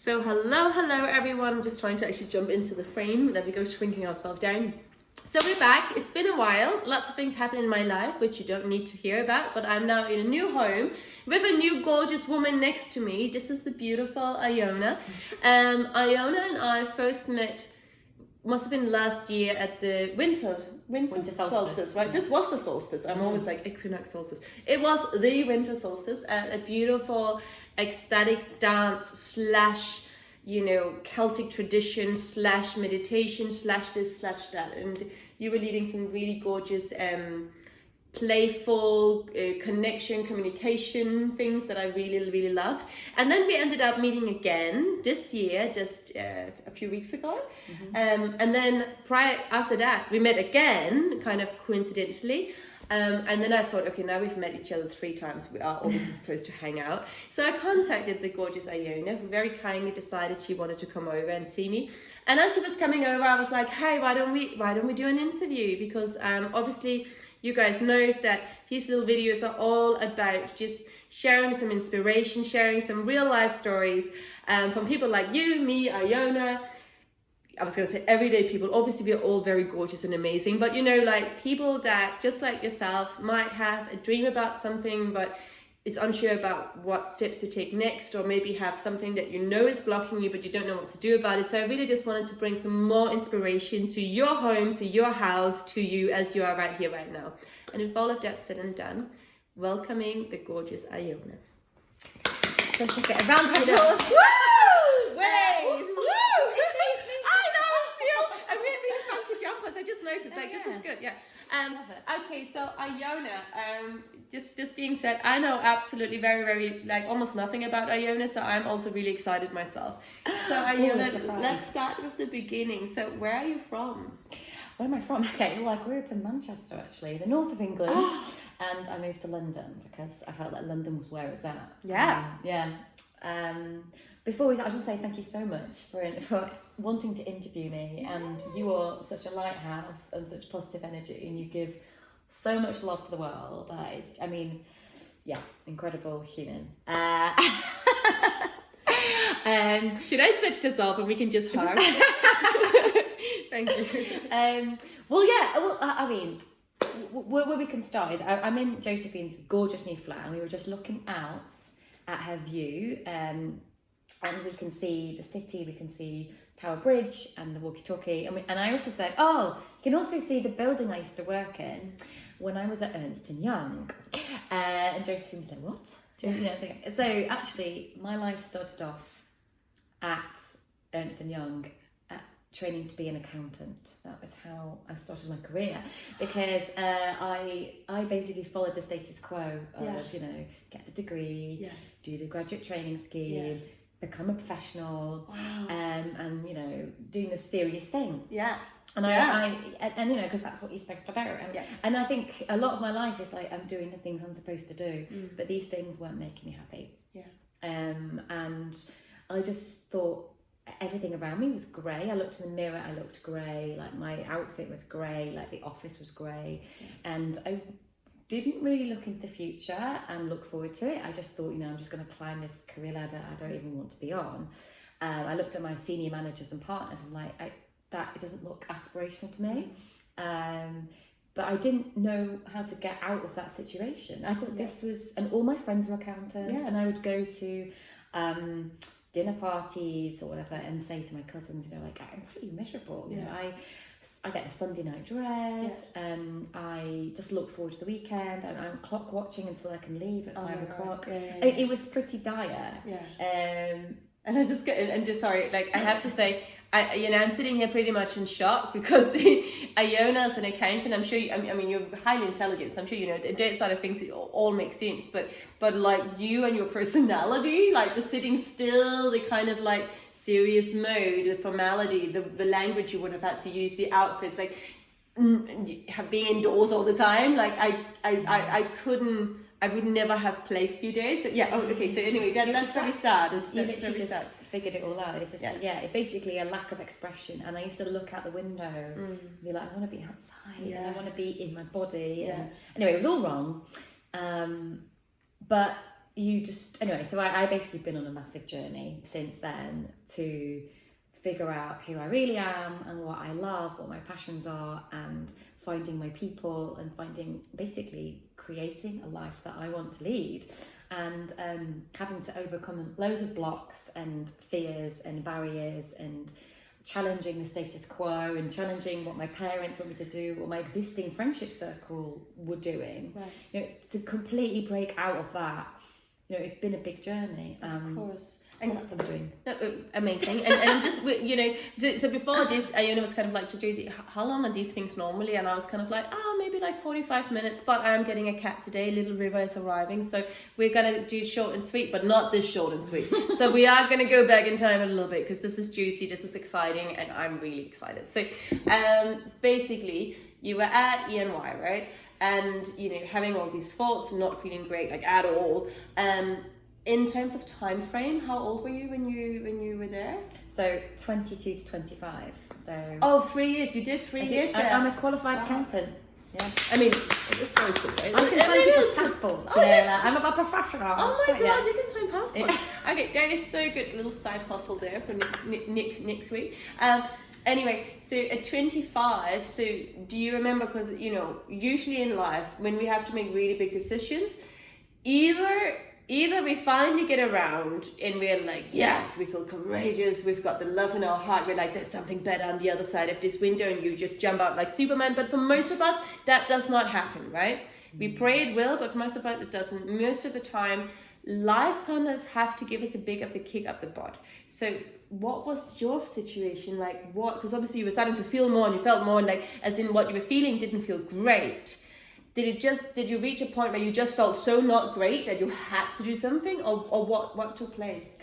So hello everyone. Just trying to actually jump into the frame. There we go, shrinking ourselves down. So we're back. It's been a while. Lots of things happen in my life which you don't need to hear about, but I'm now in a new home with a new gorgeous woman next to me. This is the beautiful Iona. Iona and I first met, must have been last year at the winter solstice, right? This was the solstice. I'm always like equinox solstice. It was the winter solstice at a beautiful ecstatic dance slash, Celtic tradition slash meditation slash this slash that. And you were leading some really gorgeous playful connection, communication things that I really loved. And then we ended up meeting again this year, just a few weeks ago. And then after that, we met again, kind of coincidentally. And then I thought, okay, now we've met each other 3 times. We are obviously supposed to hang out. So I contacted the gorgeous Iona, who very kindly decided she wanted to come over and see me. And as she was coming over, I was like, hey, why don't we do an interview? Because obviously you guys know that these little videos are all about just sharing some inspiration, sharing some real life stories from people like you, me, Iona. I was going to say everyday people. Obviously, we're all very gorgeous and amazing, but like people that, just like yourself, might have a dream about something, but is unsure about what steps to take next, or maybe have something that is blocking you, but you don't know what to do about it. So I really just wanted to bring some more inspiration to your home, to your house, to you as you are right here, right now. And with all of that said and done, welcoming the gorgeous Iona. Let's get a round of applause. Woo! Wait! I just noticed, this is good, yeah. Okay, so Iona, just being said, I know absolutely very, like almost nothing about Iona, so I'm also really excited myself. So Iona, let's start with the beginning. So where are you from? Where am I from? Okay, well, I grew up in Manchester, actually, the north of England, and I moved to London because I felt like London was where it was at. Yeah. Before we start, I'll just say thank you so much for wanting to interview me, and you are such a lighthouse and such positive energy, and you give so much love to the world. Incredible human. Should I switch this off and we can just hug? Thank you. Where we can start is I'm in Josephine's gorgeous new flat, and we were just looking out at her view, and we can see the city, we can see Tower Bridge and the walkie-talkie. And I also said, you can also see the building I used to work in when I was at Ernst & Young. And Josephine said, what? So actually, my life started off at Ernst & Young, training to be an accountant. That was how I started my career, because I basically followed the status quo of, get the degree, do the graduate training scheme, become a professional, and doing this serious thing. And because that's what you're supposed to do. And I think a lot of my life is like I'm doing the things I'm supposed to do, but these things weren't making me happy. And I just thought everything around me was grey. I looked in the mirror, I looked grey, like my outfit was grey, like the office was grey, and I didn't really look into the future and look forward to it. I just thought, I'm just going to climb this career ladder I don't even want to be on. I looked at my senior managers and partners and it doesn't look aspirational to me. But I didn't know how to get out of that situation. I thought this was, and all my friends were accountants, and I would go to dinner parties or whatever and say to my cousins, I'm pretty miserable. I get a Sunday night dress, and I just look forward to the weekend, and I'm clock watching until I can leave at 5 o'clock. It was pretty dire. And I just sorry, I have to say, I'm sitting here pretty much in shock, because Iona as an accountant, I'm sure you're highly intelligent, so I'm sure the data side of things all make sense, but like you and your personality, like the sitting still, the kind of like serious mode, the formality, the language you would have had to use, the outfits, like being indoors all the time, like I would never have placed you there. So so anyway, that's where we started. You literally just figured it all out. It's just basically a lack of expression, and I used to look out the window and be like, I want to be outside, and I want to be in my body, and anyway, it was all wrong. But you just, anyway, so I basically been on a massive journey since then to figure out who I really am and what I love, what my passions are, and finding my people and basically creating a life that I want to lead, and having to overcome loads of blocks and fears and barriers and challenging the status quo and challenging what my parents want me to do, what my existing friendship circle were doing. Right. You know, to completely break out of that, you know, it's been a big journey. Of course. So that's what I'm doing. No, amazing. And just, you know, so before this, Iona was kind of like to Josie, how long are these things normally? And I was kind of like, maybe like 45 minutes, but I'm getting a cat today. Little River is arriving. So we're going to do short and sweet, but not this short and sweet. So we are going to go back in time a little bit because this is juicy, this is exciting, and I'm really excited. So basically, you were at ENY, right? And, you know, having all these thoughts and not feeling great, like at all. In terms of time frame, how old were you when you were there? So 22 to 25. So 3 years. You did 3 years there. I'm a qualified accountant. Yes. I mean, it's very cool, right? I can sign people's passports. I'm a professional. Oh my god, you can sign passports. Okay, that is so good. A little side hustle there for next week. Anyway, so at 25, so do you remember, because, you know, usually in life, when we have to make really big decisions, either we finally get around and we're like, yes, we feel courageous, we've got the love in our heart, we're like, there's something better on the other side of this window, and you just jump out like Superman. But for most of us, that does not happen, right? We pray it will, but for most of us, it doesn't. Most of the time, life kind of have to give us a big of the kick up the butt. So what was your situation like? Because obviously you were starting to feel more and you felt more, and like, as in what you were feeling didn't feel great. Did you reach a point where you just felt so not great that you had to do something, or what took place?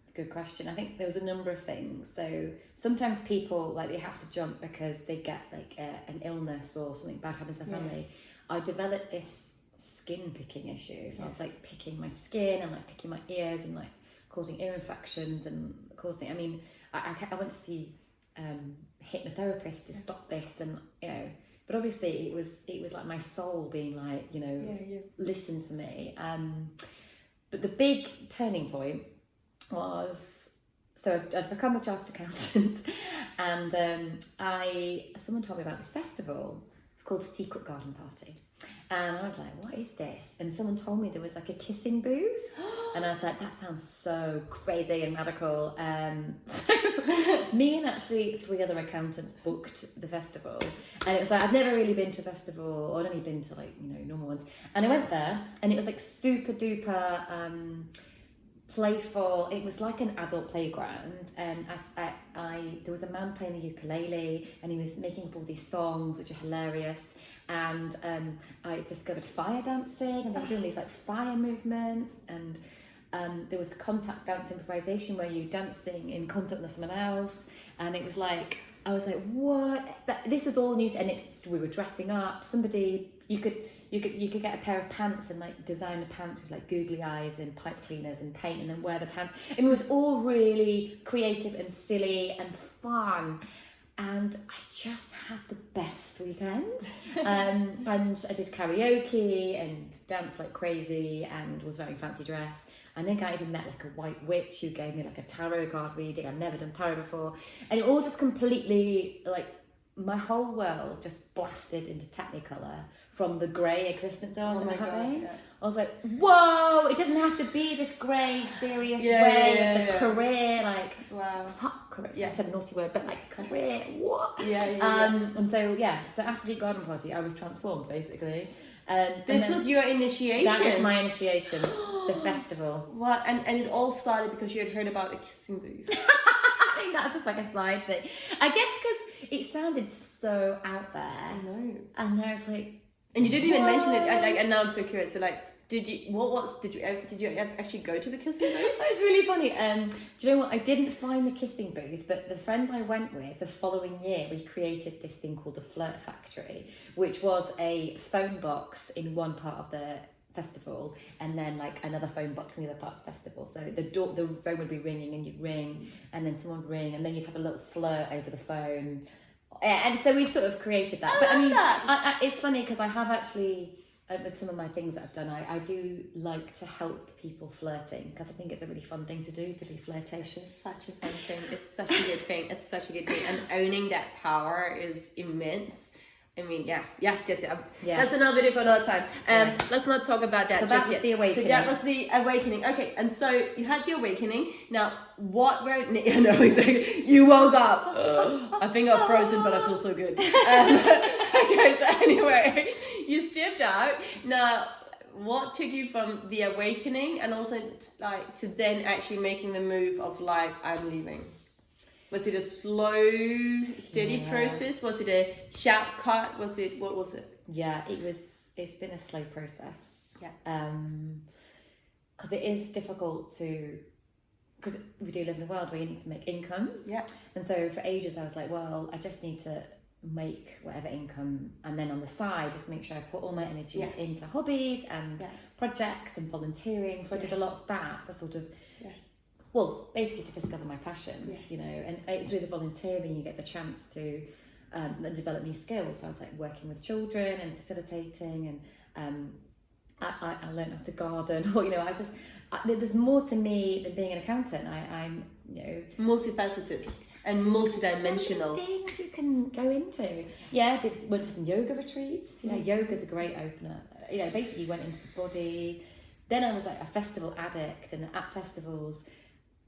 It's a good question. I think there was a number of things. So sometimes people, like, they have to jump because they get like an illness or something bad happens to their family. I developed this skin picking issue. So it's like picking my skin and like picking my ears and like causing ear infections and causing, I mean, I went to see hypnotherapist to stop this, and, you know, but obviously it was like my soul being like, you know, listen to me. But the big turning point was, so I'd become a chartered accountant, and someone told me about this festival. It's called Secret Garden Party. And I was like, what is this? And someone told me there was like a kissing booth. And I was like, that sounds so crazy and radical. So me and actually 3 other accountants booked the festival. And it was like, I've never really been to a festival, or I'd only been to, like, you know, normal ones. And I went there, and it was like super duper playful. It was like an adult playground. And there was a man playing the ukulele, and he was making up all these songs which are hilarious. And I discovered fire dancing, and they were doing these like fire movements, and there was contact dance improvisation where you dancing in concert with someone else, and it was like, I was like, what? This was all new, and we were dressing up. Somebody, you could get a pair of pants and like design the pants with like googly eyes and pipe cleaners and paint, and then wear the pants. I mean, it was all really creative and silly and fun. And I just had the best weekend. And I did karaoke and danced like crazy and was wearing fancy dress. I think I even met like a white witch who gave me like a tarot card reading. I've never done tarot before. And it all just completely, like, my whole world just blasted into Technicolor from the grey existence I was having. God, I was like, whoa, it doesn't have to be this grey, serious way. The career, like, fuck career. I said a naughty word, but like, career, what? And so after the garden party, I was transformed, basically. This was your initiation? That was my initiation, the festival. What? And it all started because you had heard about a kissing booth. I think that's just like a side thing. I guess because it sounded so out there. I know. And I was like, and you didn't even mention it. And now I'm so curious. So, like, did you actually go to the kissing booth? It's really funny. Do you know what? I didn't find the kissing booth, but the friends I went with the following year, we created this thing called the Flirt Factory, which was a phone box in one part of the festival, and then like another phone box in the other part of the festival. So the phone would be ringing, and you'd ring, and then someone would ring, and then you'd have a little flirt over the phone. And so we sort of created that. But I mean, it's funny because I have actually with some of my things that I've done, I do like to help people flirting, because I think it's a really fun thing to do, to be flirtatious. It's such a fun thing. It's such a good thing. It's such a good thing. And owning that power is immense. I mean, yeah. Yes. Yeah. That's another video for another time. Let's not talk about that. So that was the awakening. So that was the awakening. Okay, and so you had your awakening. Now, what were... No, exactly. You woke up. I think I'm frozen, but I feel so good. Okay, so anyway, you stepped out. Now, what took you from the awakening and also like to then actually making the move of like, I'm leaving? Was it a slow, steady process? Was it a sharp cut? What was it? Yeah, it's been a slow process. Yeah. Because it is difficult because we do live in a world where you need to make income. Yeah. And so for ages I was like, well, I just need to make whatever income, and then on the side just make sure I put all my energy into hobbies and projects and volunteering. So I did a lot of that to sort of well, basically to discover my passions, you know, and through the volunteering you get the chance to develop new skills. So I was like working with children and facilitating, and I learned how to garden, or, you know, there's more to me than being an accountant. I'm, you know, multifaceted and multidimensional. So many things you can go into. Yeah, went to some yoga retreats. You know, yoga's a great opener. You know, basically went into the body. Then I was like a festival addict, and at festivals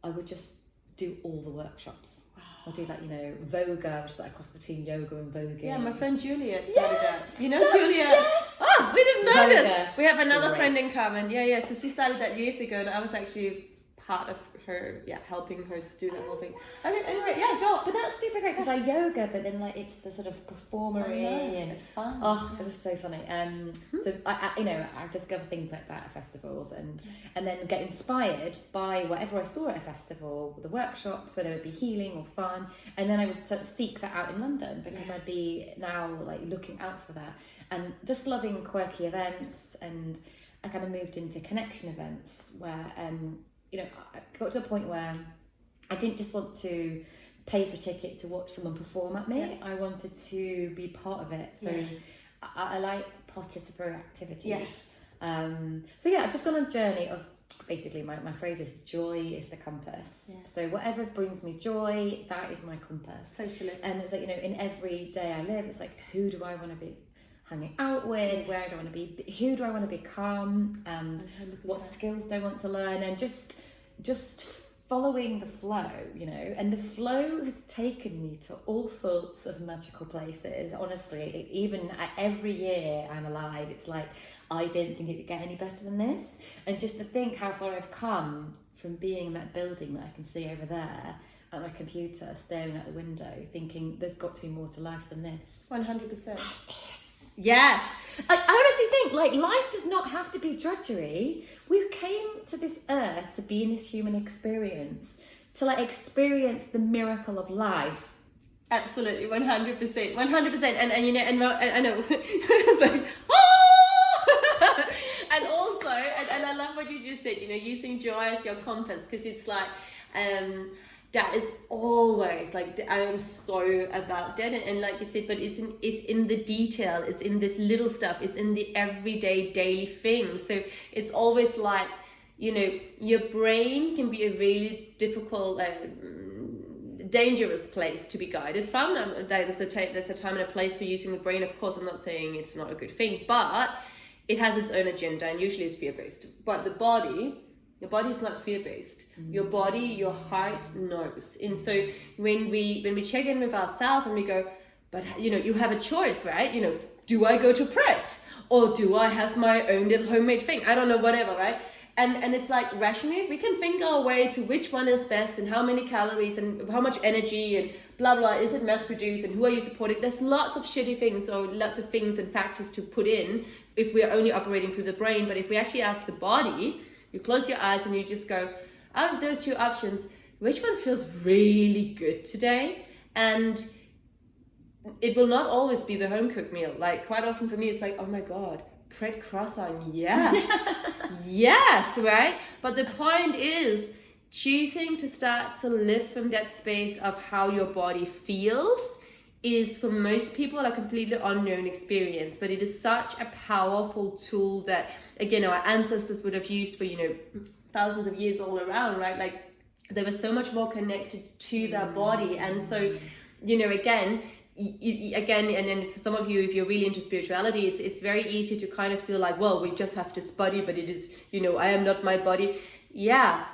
I would just do all the workshops. Wow. I'll do like, you know, Voga, which is like a cross between yoga and voguing. Yeah, my friend Juliet started that. You know Juliet? Yes. Oh, we didn't know Voga. this. We have another friend in common. Yeah. So she started that years ago, and I was actually part of her, helping her to do that whole thing. Anyway, go. But that's super great, because I yoga, but then like it's the sort of performery, and it's fun. Oh, it was so funny. So I you know, I discovered things like that at festivals, and then get inspired by whatever I saw at a festival, the workshops, whether it be healing or fun, and then I would sort of seek that out in London, because I'd be now like looking out for that, and just loving quirky events. And I kind of moved into connection events where you know, I got to a point where I didn't just want to pay for a ticket to watch someone perform at me. Yeah. I wanted to be part of it. So I like participatory activities. Yes. So yeah, I've just gone on a journey of, basically my phrase is joy is the compass. Yeah. So whatever brings me joy, that is my compass. Totally. And it's like, you know, in every day I live, it's like, who do I want to be hanging out with? Where do I want to be? Who do I want to become? 100%. What skills do I want to learn? And just following the flow, you know. And the flow has taken me to all sorts of magical places. Honestly, even every year I'm alive, it's like I didn't think it could get any better than this. And just to think how far I've come from being in that building that I can see over there at my computer, staring out the window, thinking there's got to be more to life than this. 100%. Yes. I honestly think, like, life does not have to be drudgery. We came to this earth to be in this human experience, to like experience the miracle of life. Absolutely, 100%, 100%. And you know, and I know it's like, oh! And also, and I love what you just said. You know, using joy as your compass, because it's like, that is always like, I am so about that, and like you said, but it's in the detail, it's in this little stuff, it's in the everyday daily things. So it's always like, you know, your brain can be a really difficult, dangerous place to be guided from. There's a time and a place for using the brain. Of course, I'm not saying it's not a good thing, but it has its own agenda, and usually it's fear-based. But the body, your body is not fear-based. Your body, your heart knows. And so when we check in with ourselves and we go, but you know, you have a choice, right? You know, do I go to Pret? Or do I have my own little homemade thing? I don't know, whatever, right? And it's like, rationally, we can think our way to which one is best and how many calories and how much energy and blah, blah. Is it mass produced and who are you supporting? There's lots of shitty things, or lots of things and factors to put in if we're only operating through the brain. But if we actually ask the body, you close your eyes and you just go, out of those two options, which one feels really good today? And it will not always be the home cooked meal. Like, quite often for me, it's like, oh my God, Pret croissant, yes. Yes, right? But the point is choosing to start to live from that space of how your body feels is for most people a completely unknown experience, but it is such a powerful tool that, again, our ancestors would have used for, thousands of years all around, right? Like, they were so much more connected to their body. And so, again, and then for some of you, if you're really into spirituality, it's very easy to kind of feel like, well, we just have this body, but it is, I am not my body. Yeah,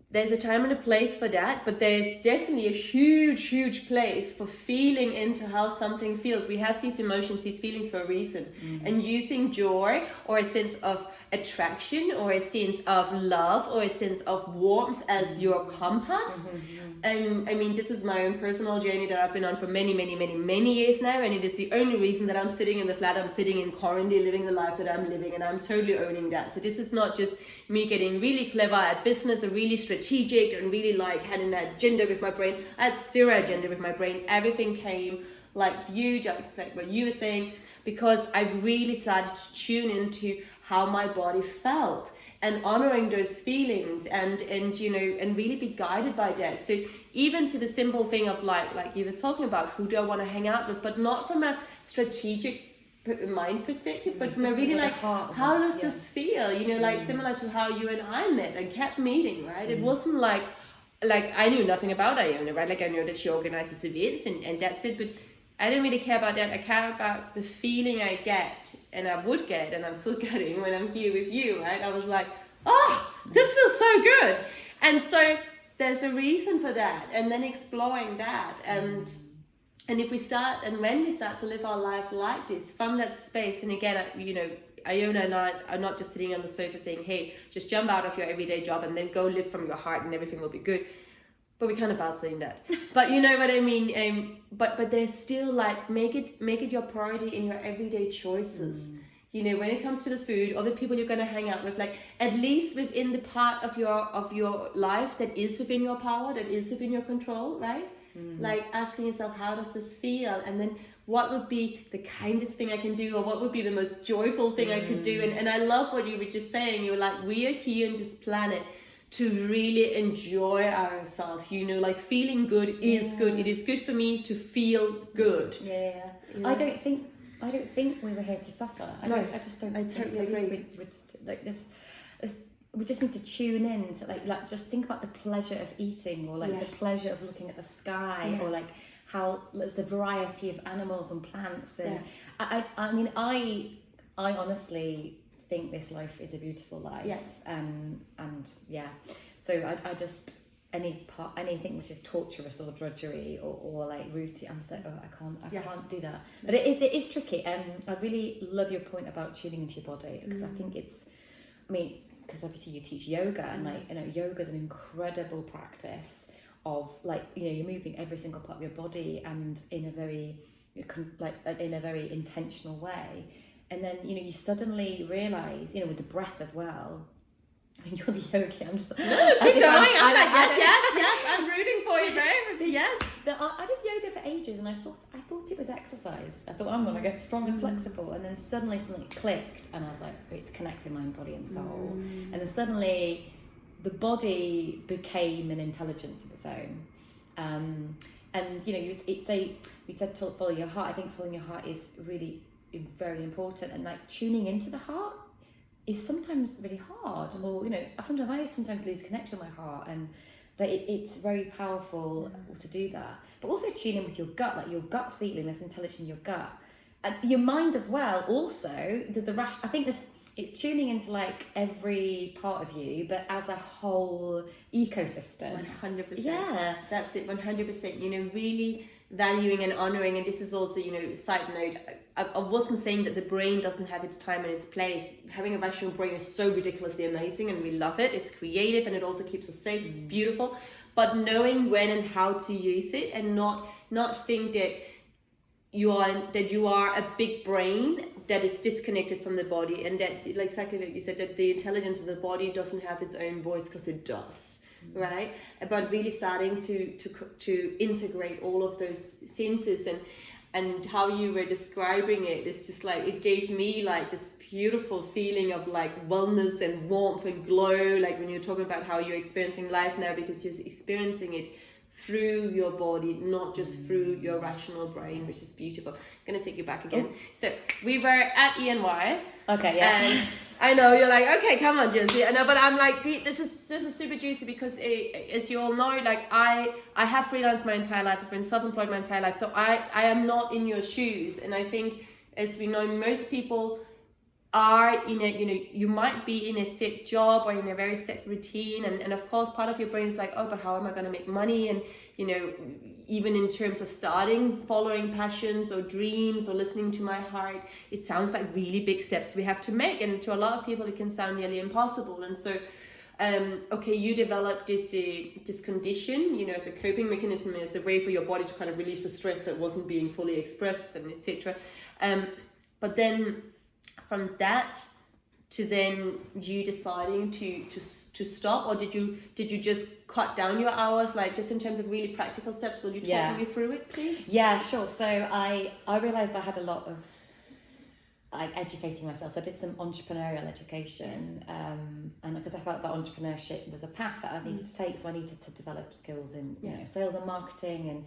there's a time and a place for that, but there's definitely a huge place for feeling into how something feels. We have these emotions, these feelings for a reason. And using joy or a sense of attraction or a sense of love or a sense of warmth as your compass. And I mean, this is my own personal journey that I've been on for many years now, and it is the only reason that I'm sitting in the flat I'm sitting in currently, living the life that I'm living, and I'm totally owning that. So this is not just me getting really clever at business and really strategic and really like had an agenda with my brain. I had zero agenda with my brain. Everything came like just like what you were saying, because I really started to tune into how my body felt and honoring those feelings and really be guided by that. So even to the simple thing of like you were talking about, who do I want to hang out with, but not from a strategic mind perspective, but from a really like, how does this feel? Like similar to how you and I met and kept meeting, right? It wasn't like I knew nothing about Iona, right? Like I know that she organizes events and that's it, but I didn't really care about that. I care about the feeling I get, and I would get, and I'm still getting when I'm here with you, right? I was like, this feels so good. And so there's a reason for that, and then exploring that. And if we start, and when we start to live our life like this, from that space, and again, Iona and I are not just sitting on the sofa saying, hey, just jump out of your everyday job and then go live from your heart and everything will be good. But we kind of are saying that. But you know what I mean? But there's still like, make it your priority in your everyday choices. When it comes to the food or the people you're going to hang out with, like at least within the part of your life that is within your power, that is within your control, right? Like asking yourself, how does this feel? And then what would be the kindest thing I can do, or what would be the most joyful thing I could do? And I love what you were just saying. You were like, we are here on this planet to really enjoy ourselves, like feeling good is good. It is good for me to feel good. I don't think we were here to suffer. I totally agree. Like this, we just need to tune in to like just think about the pleasure of eating, or like the pleasure of looking at the sky, or like how there's the variety of animals and plants. And I mean, I honestly think this life is a beautiful life. And so I just anything which is torturous or drudgery or like routine, I'm so I can't do that. But it is tricky. I really love your point about tuning into your body, because I think because obviously you teach yoga, and yoga is an incredible practice of you're moving every single part of your body, and in a very intentional way. And then, you suddenly realise, with the breath as well. I mean, you're the yogi. I'm just... Keep going. I'm like, yes, I'm rooting for you, babe. Yes. I did yoga for ages, and I thought it was exercise. I thought, I'm going to get strong and flexible. And then suddenly something clicked, and I was like, it's connecting mind, body, and soul. And then suddenly the body became an intelligence of its own. And, you said to follow your heart. I think following your heart is really very important, and like tuning into the heart is sometimes really hard, or sometimes lose connection with my heart, but it's very powerful to do that. But also tune in with your gut, like your gut feeling, there's intelligence in your gut, and your mind as well. Also there's the I think it's tuning into like every part of you, but as a whole ecosystem. 100%. That's it. 100%. Really valuing and honoring. And this is also, side note, I wasn't saying that the brain doesn't have its time and its place. Having a rational brain is so ridiculously amazing, and we love it. It's creative, and it also keeps us safe. It's beautiful. But knowing when and how to use it, and not think that you are a big brain that is disconnected from the body, and that, like exactly like you said, that the intelligence of the body doesn't have its own voice, because it does. Right? But really starting to integrate all of those senses, and how you were describing it is just like, it gave me like this beautiful feeling of like wellness and warmth and glow, like when you're talking about how you're experiencing life now, because you're experiencing it through your body, not just through your rational brain, which is beautiful. I'm gonna take you back again. So we were at ENY. Okay, yeah. And I know you're like, okay, come on, Josie. I know, but I'm like, this is super juicy because as you all know, like I have freelanced my entire life. I've been self-employed my entire life, so I am not in your shoes. And I think, as we know, most people are in a, you might be in a set job or in a very set routine, and of course part of your brain is like, oh, but how am I going to make money? And even in terms of following passions or dreams or listening to my heart, it sounds like really big steps we have to make, and to a lot of people it can sound nearly impossible. And so okay, you developed this condition, as a coping mechanism, as a way for your body to kind of release the stress that wasn't being fully expressed, and etc. But then from that to then you deciding to stop, or did you just cut down your hours, like just in terms of really practical steps? Will you talk me through it, please? Yeah, sure. So I realized I had a lot of educating myself. So I did some entrepreneurial education, and because I felt that entrepreneurship was a path that I needed to take, so I needed to develop skills in sales and marketing and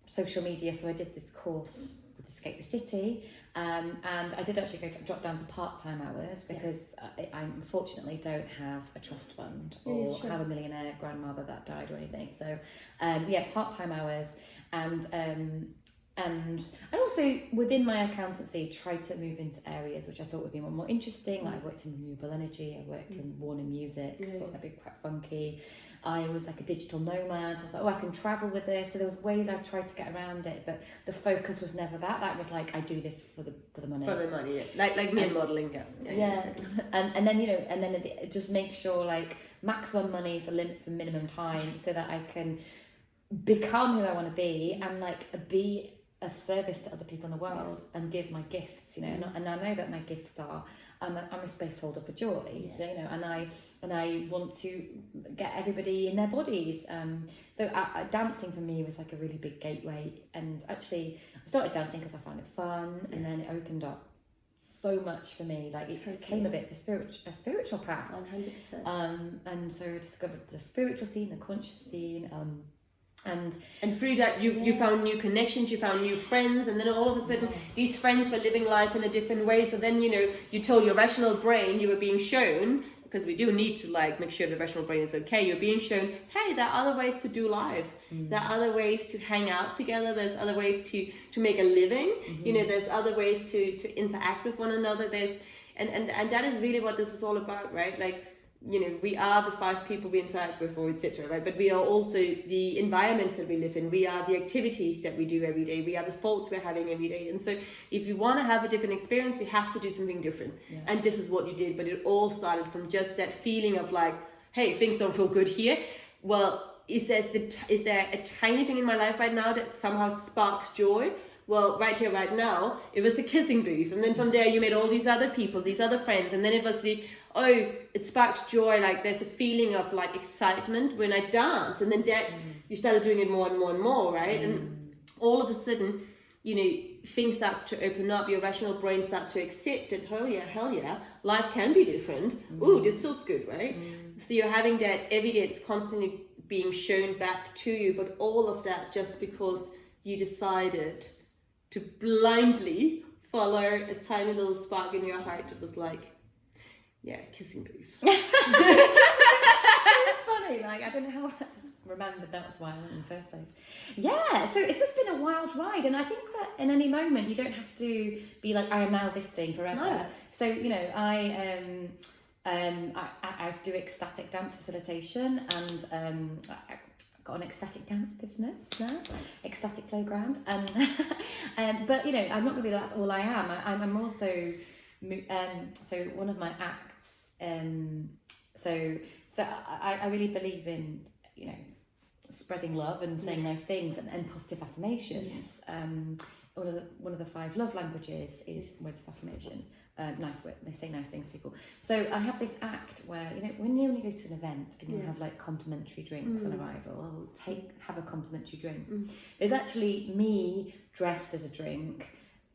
social media. So I did this course with Escape the City. And I did actually drop down to part-time hours because I unfortunately don't have a trust fund or have a millionaire grandmother that died or anything. So part-time hours, and I also, within my accountancy, tried to move into areas which I thought would be more interesting. Like I worked in renewable energy, I worked in Warner Music, I thought that'd be quite funky. I was like a digital nomad, so I was like, oh, I can travel with this. So there was ways I tried to get around it, but the focus was never that. That was like, I do this for the money. For the money, yeah. Like me and modelling. And then just make sure like maximum money for minimum time, so that I can become who I want to be and like be of service to other people in the world and give my gifts, and I know that my gifts are I'm a space holder for joy, and I want to get everybody in their bodies. So dancing for me was like a really big gateway, and actually I started dancing because I found it fun, and then it opened up so much for me. Like it became a bit of a spiritual path. 100%. And so I discovered the spiritual scene, the conscious scene. And through that you found new connections, you found new friends, and then all of a sudden these friends were living life in a different way. So then you told your rational brain, you were being shown, because we do need to like make sure the rational brain is okay, you're being shown, hey, there are other ways to do life, there are other ways to hang out together, there's other ways to make a living, there's other ways to interact with one another, and that is really what this is all about, right? Like, we are the 5 people we interact with, or etc., right? But we are also the environments that we live in. We are the activities that we do every day. We are the thoughts we're having every day. And so if you want to have a different experience, we have to do something different. Yeah. And this is what you did. But it all started from just that feeling of like, hey, things don't feel good here. Well, is there a tiny thing in my life right now that somehow sparks joy? Well, right here, right now, it was the kissing booth. And then from there, you met all these other people, these other friends. And then it was it sparked joy. Like there's a feeling of like excitement when I dance. And then you started doing it more and more and more, right? And all of a sudden, things start to open up. Your rational brain starts to accept that, hell yeah, life can be different. Ooh, this feels good, right? So you're having that every day. It's constantly being shown back to you. But all of that just because you decided to blindly follow a tiny little spark in your heart. It was like, kissing booth. So funny, like I don't know how I just remembered that's why I went in the first place. Yeah, so it's just been a wild ride, and I think that in any moment you don't have to be like, I am now this thing forever. No. So I do ecstatic dance facilitation, and I got an ecstatic dance business now, ecstatic playground, but I'm not gonna be that's all I am. I'm also so one of my acts, so I really believe in spreading love and saying nice things and positive affirmations. One of the 5 love languages is words of affirmation. Nice word, they say nice things to people. So I have this act where when you go to an event and you have like complimentary drinks on arrival, have a complimentary drink. There's actually me dressed as a drink,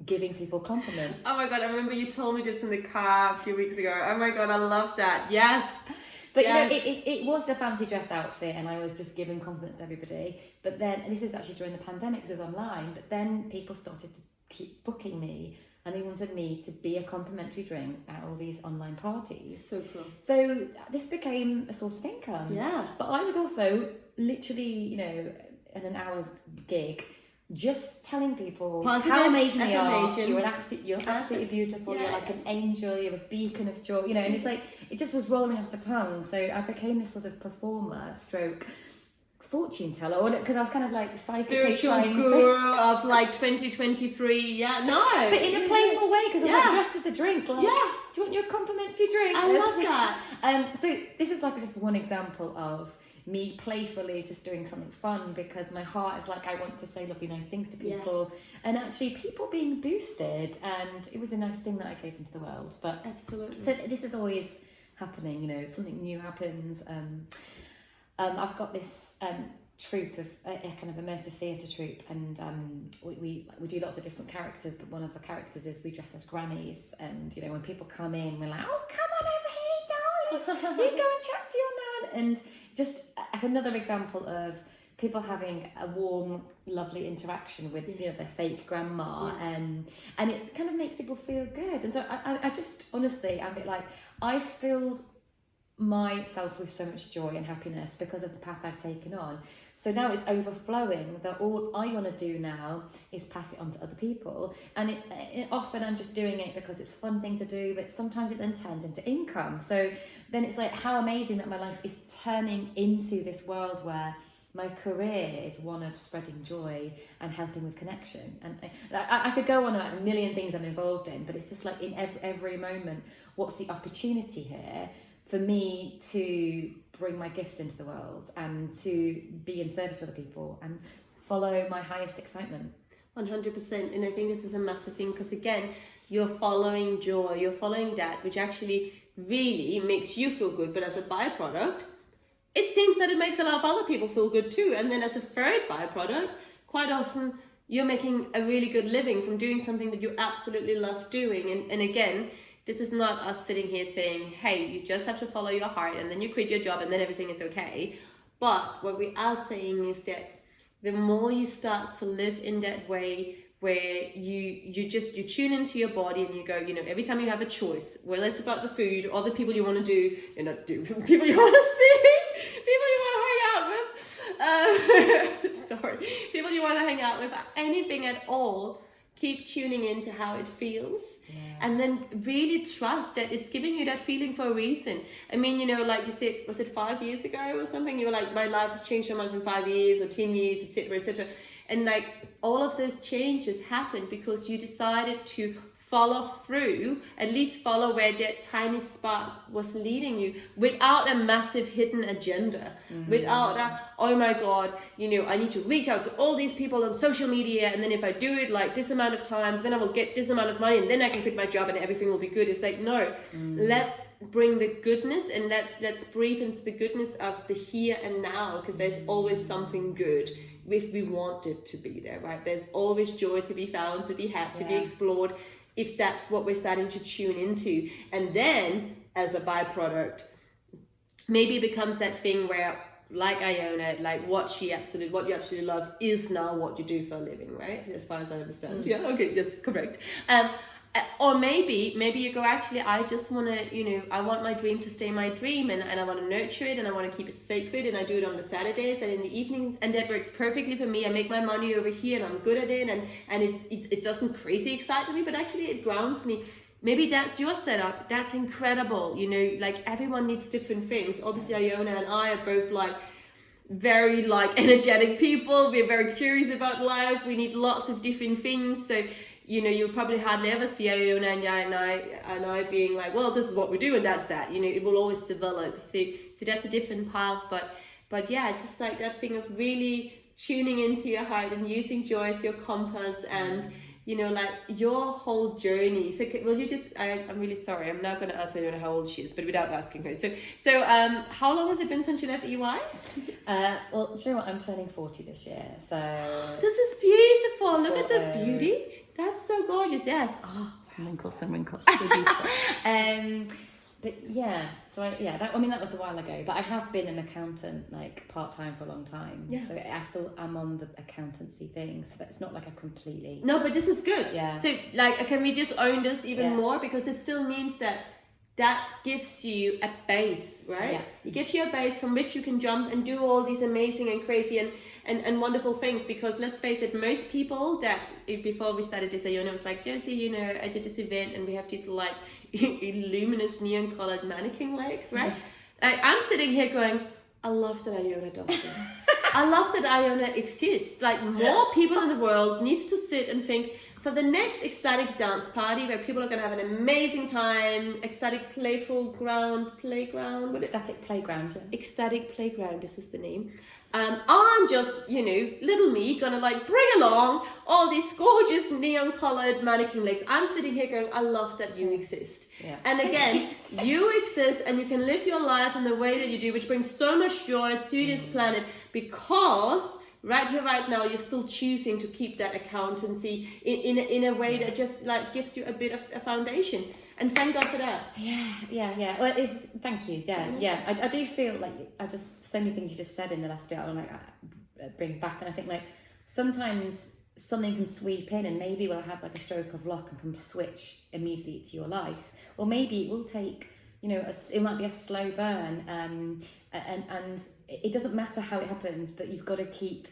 giving people compliments. Oh my god, I remember you told me this in the car a few weeks ago. Oh my god, I love that. Yes. But you know, it was a fancy dress outfit, and I was just giving compliments to everybody. But then, and this is actually during the pandemic, because it was online. But then people started to keep booking me, and they wanted me to be a complimentary drink at all these online parties. So cool. So this became a source of income. Yeah. But I was also literally, you know, in an hour's gig, just telling people how amazing they are. You're absolutely beautiful. You're like an angel. You're a beacon of joy. You know, and it's like it just was rolling off the tongue. So I became this sort of performer, stroke fortune teller, because I was kind of like psychically spiritual guru of like 2023. Yeah, no, but in a playful way, because I'm like dressed as a drink. Like, do you want your complimentary drink? I love that. So this is like just one example of me playfully just doing something fun, because my heart is like, I want to say lovely, nice things to people, and actually people being boosted, and it was a nice thing that I gave into the world. But absolutely, so this is always happening. You know, something new happens. I've got this troupe of a kind of immersive theatre troupe, and we do lots of different characters, but one of the characters is we dress as grannies, and you know, when people come in, we're like, oh, come on over here, darling, you go and chat to your nan. And just as another example of people having a warm, lovely interaction with, you know, their fake grandma, and it kind of makes people feel good. And so I just honestly, I'm a bit like, I filled myself with so much joy and happiness because of the path I've taken on. So now it's overflowing, that all I want to do now is pass it on to other people. And it often I'm just doing it because it's a fun thing to do, but sometimes it then turns into income. So then it's like, how amazing that my life is turning into this world where my career is one of spreading joy and helping with connection. And I could go on about a million things I'm involved in, but it's just like in every moment, what's the opportunity here for me to bring my gifts into the world and to be in service to other people and follow my highest excitement. 100%. And I think this is a massive thing, because again, you're following joy, you're following that, which actually really makes you feel good. But as a byproduct, it seems that it makes a lot of other people feel good too. And then as a third byproduct, quite often you're making a really good living from doing something that you absolutely love doing. And again, this is not us sitting here saying, hey, you just have to follow your heart and then you quit your job and then everything is okay. But what we are saying is that the more you start to live in that way, where you tune into your body and you go, you know, every time you have a choice, whether it's about the food or the people you want to do, people you want to see, people you want to hang out with, people you want to hang out with, anything at all, keep tuning into how it feels, and then really trust that it's giving you that feeling for a reason. I mean, you know, like you said, was it 5 years ago or something? You were like, my life has changed so much in 5 years or 10 years, etc., etc. And like all of those changes happened because you decided to follow through, at least follow where that tiny spark was leading you, without a massive hidden agenda, without that, oh my God, you know, I need to reach out to all these people on social media, and then if I do it like this amount of times, then I will get this amount of money, and then I can quit my job and everything will be good. It's like, no, let's bring the goodness, and let's breathe into the goodness of the here and now, because there's always something good if we want it to be there, right? There's always joy to be found, to be had, to be explored, if that's what we're starting to tune into. And then as a byproduct, maybe it becomes that thing where, like Iona, like what you absolutely love is now what you do for a living, right? As far as I understand. Yeah, okay, yes, correct. Or maybe you go, actually, I just want to, you know, I want my dream to stay my dream, and I want to nurture it, and I want to keep it sacred, and I do it on the Saturdays and in the evenings, and that works perfectly for me. I make my money over here and I'm good at it, and it doesn't crazy excite me, but actually it grounds me. Maybe that's your setup. That's incredible. You know, like everyone needs different things. Obviously, Iona and I are both like very like energetic people. We're very curious about life. We need lots of different things. So, you know, you'll probably hardly ever see Iona and I being like, well, this is what we do and that's that. You know, it will always develop. So that's a different path. But yeah, just like that thing of really tuning into your heart and using joy as your compass, and you know, like your whole journey. So will you just, I'm really sorry, I'm not going to ask Iona how old she is, but without asking her. So how long has it been since you left EY? Well, do you know what? I'm turning 40 this year, so... This is beautiful. Look at this beauty. That's so gorgeous, yes. Oh, some wrinkles. So beautiful. But yeah, so that was a while ago. But I have been an accountant like part-time for a long time. Yeah. So I still am on the accountancy thing. So that's not like I've completely. No, but this is good. Yeah. So like, can we just own this even more, because it still means that gives you a base, right? Yeah. It gives you a base from which you can jump and do all these amazing and crazy and wonderful things. Because let's face it, most people that before we started this, Iona was like, Josie, I did this event and we have these like luminous neon colored mannequin legs, right? Like, I'm sitting here going, I love that Iona does this. I love that Iona exists. Like, more people in the world need to sit and think, for the next ecstatic dance party where people are going to have an amazing time, ecstatic playground, Ecstatic playground. Yeah. Ecstatic playground, this is the name. I'm just, little me, gonna like bring along all these gorgeous neon colored mannequin legs. I'm sitting here going, I love that you exist. Yeah. And again, you exist and you can live your life in the way that you do, which brings so much joy to this planet, because right here, right now, you're still choosing to keep that accountancy in a way that just like gives you a bit of a foundation. And thank God for that. Yeah. Well, thank you. Yeah. I do feel like so many things you just said in the last bit I want to bring back, and I think like sometimes something can sweep in, and maybe we'll have like a stroke of luck and can switch immediately to your life, or maybe it will take it might be a slow burn, and it doesn't matter how it happens, but you've got to keep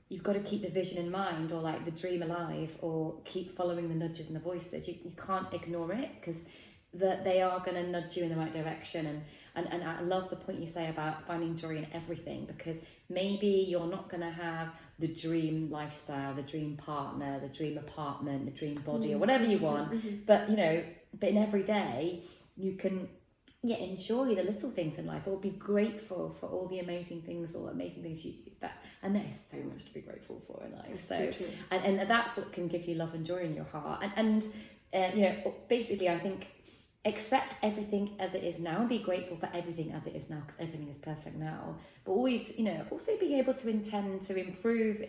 the vision in mind, or like the dream alive, or keep following the nudges and the voices. You can't ignore it, because they are going to nudge you in the right direction. And I love the point you say about finding joy in everything, because maybe you're not going to have the dream lifestyle, the dream partner, the dream apartment, the dream body, or whatever you want. But but in every day you can enjoy the little things in life, or be grateful for all the amazing things and there's so much to be grateful for in life. So and that's what can give you love and joy in your heart. And basically, I think accept everything as it is now and be grateful for everything as it is now, because everything is perfect now. But always, also being able to intend to improve.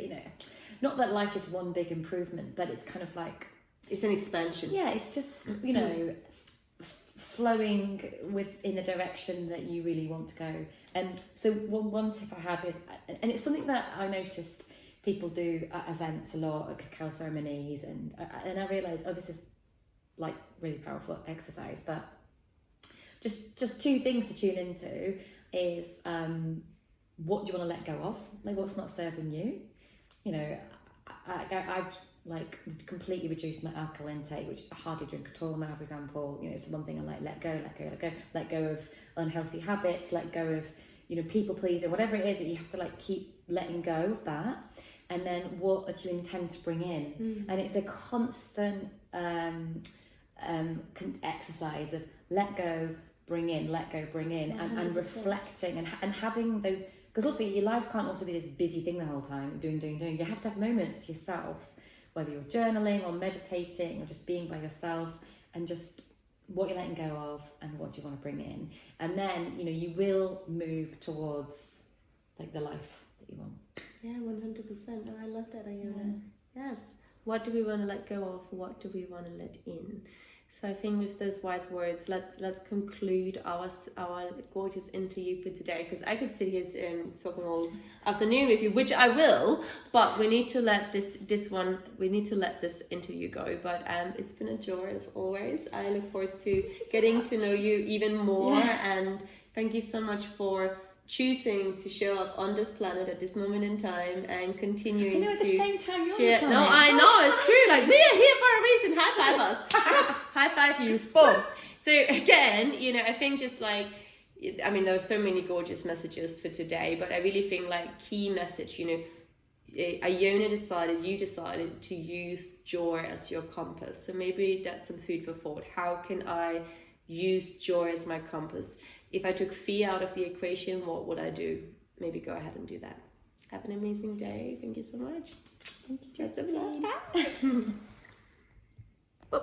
Not that life is one big improvement, but it's kind of like it's an expansion. Yeah, it's just flowing in the direction that you really want to go. And so one tip I have is, and it's something that I noticed people do at events a lot, at cacao ceremonies, and I realised, this is like really powerful exercise. But just two things to tune into is what do you want to let go of, like what's not serving you. I've like completely reduced my alcohol intake, which I hardly drink at all now, for example. It's one thing I like, let go of unhealthy habits, let go of people pleasing, whatever it is that you have to like keep letting go of that. And then what do you intend to bring in? And it's a constant exercise of let go, bring in, let go, bring in, and reflecting and having those, because also your life can't also be this busy thing the whole time, doing. You have to have moments to yourself, whether you're journaling or meditating or just being by yourself, and just what you're letting go of and what you want to bring in. And then, you will move towards like the life that you want. Yeah, 100%. No, I love that, Iona. Yes. What do we want to let go of? What do we want to let in? So I think with those wise words, let's conclude our gorgeous interview for today, because I could sit here talking all afternoon with you, which I will, but we need to let this interview go. But it's been a joy as always. I look forward to getting to know you even more, and thank you so much for choosing to show up on this planet at this moment in time and continuing to at the same time you're share. No, I know, it's true. Like, we are here for a reason. High five us. High five you. Boom. So again, I think just like, there were so many gorgeous messages for today, but I really think like key message, Iona you decided to use joy as your compass. So maybe that's some food for thought. How can I use joy as my compass? If I took fear out of the equation, what would I do? Maybe go ahead and do that. Have an amazing day. Thank you so much. Thank you, Josephine.